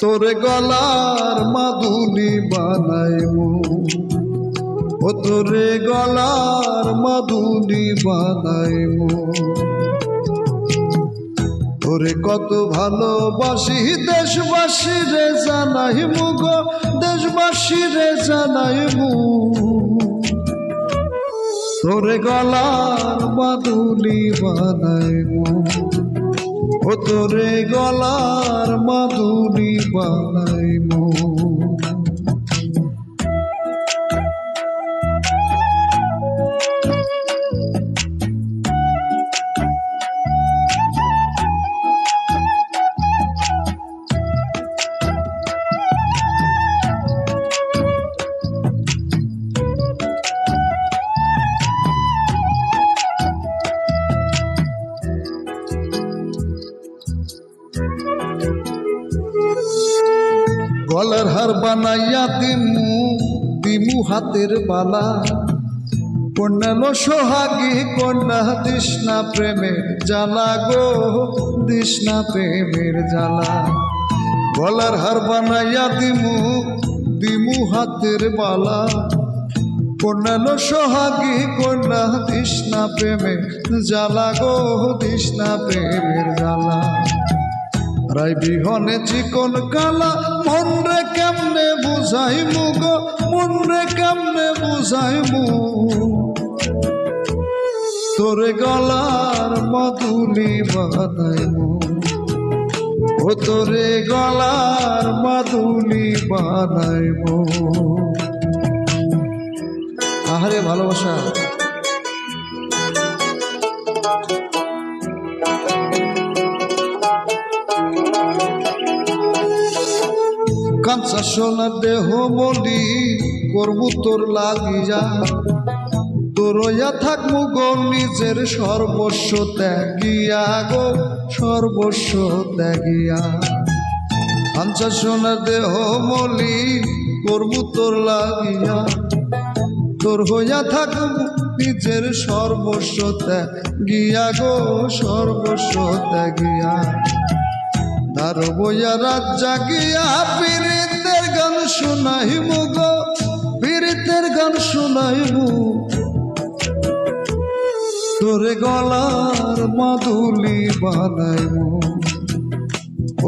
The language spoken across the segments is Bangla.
তোরে গলার মাদুলি বানাইমু, ও তোরে গলার মাদুলি বানাইমু। তোরে কত ভালোবাসি দেশবাসী রে জানাইমু গো, দেশবাসী রে জানাইমু। তোরে গলার মাদুলি বানাইমু, ও তোরে গলার মাদুলি বানাইমু। গলার হার বানাইয়া দিমু, দিমু হাতের বালা। কন্যালো সোহাগী কন্যা তৃষ্ণা প্রেমের জ্বালা গো, তৃষ্ণা প্রেমের জ্বালা। গলার হার বানাইয়া দিমু, দিমু হাতের বালা। কন্যালো সোহাগী কন্যা তৃষ্ণা প্রেমের জ্বালা গো, তৃষ্ণা প্রেমের জ্বালা। রাই বিহনে চিকন কালা, মন রে কেমনে বুঝাইমু গো, মন রে কেমনে বুঝাইমু। তোরে গলার মাদুলি বানাইমু, ও তোরে গলার মাদুলি বানাইমু। আহারে ভালোবাসা। কাঁচা সোনার দেহ বলি করবু তোর লাগিয়া। তোরইয়া থাকবো গো নিজের সর্বস্ব ত্যাগিয়া গো, সর্বস্ব ত্যাগিয়া। কাঁচা সোনার দেহ বলি করবু তোর লাগিয়া। তোর হইয়া থাকবো নিজের সর্বস্ব ত্যাগিয়া গো, সর্বস্ব ত্যাগিয়া। দারো বইয়া রাত জাগিয়া পীড়িতের গান শুনাইমু গো, পীড়িতের গান শুনাইমু। তোরে গলার মাদুলি বানাইমু,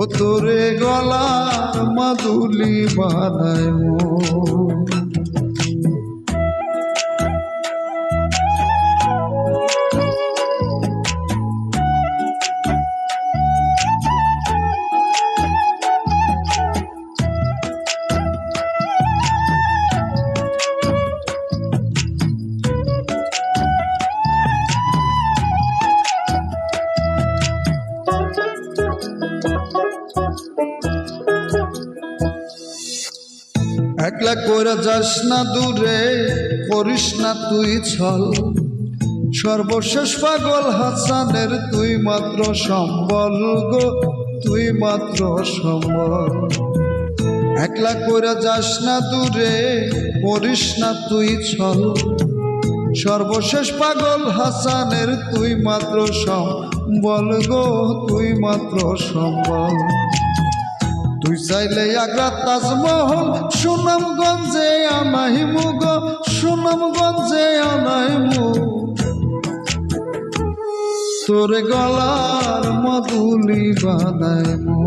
ও তোরে গলার মাদুলি বানাইমু। একলা কইরা যাস না দূরে, করিস না তুই ছল। সর্বশেষ পাগল হাসানের তুই মাত্র সম্বল গো, তুই মাত্র সম্বল। একলা কইরা যাস না দূরে, করিস না তুই ছল। সর্বশেষ পাগল হাসানের তুই মাত্র সম্বল গো, তুই মাত্র সম্বল। তুই চাইলে আগ্রা তাজমহল সুনামগঞ্জে আনাইমু গো, সুনামগঞ্জে আনাইমু। তোরে গলার মাদুলি বানাইমু,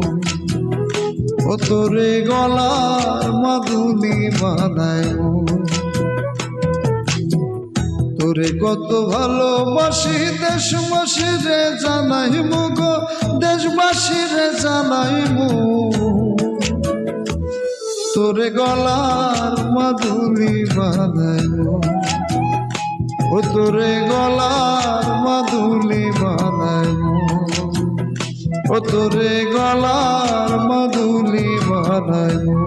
ও তোরে গলার মাদুলি বানাইমু। তোরে কত ভালোবাসি দেশবাসী রে জানাইমু গো, দেশবাসী রে জানাইমু। তোরে গলার মাদুলি বানাইমু, ও তোরে গলার মাদুলি বানাইমু, ও তোরে গলার মাদুলি বানাইমু।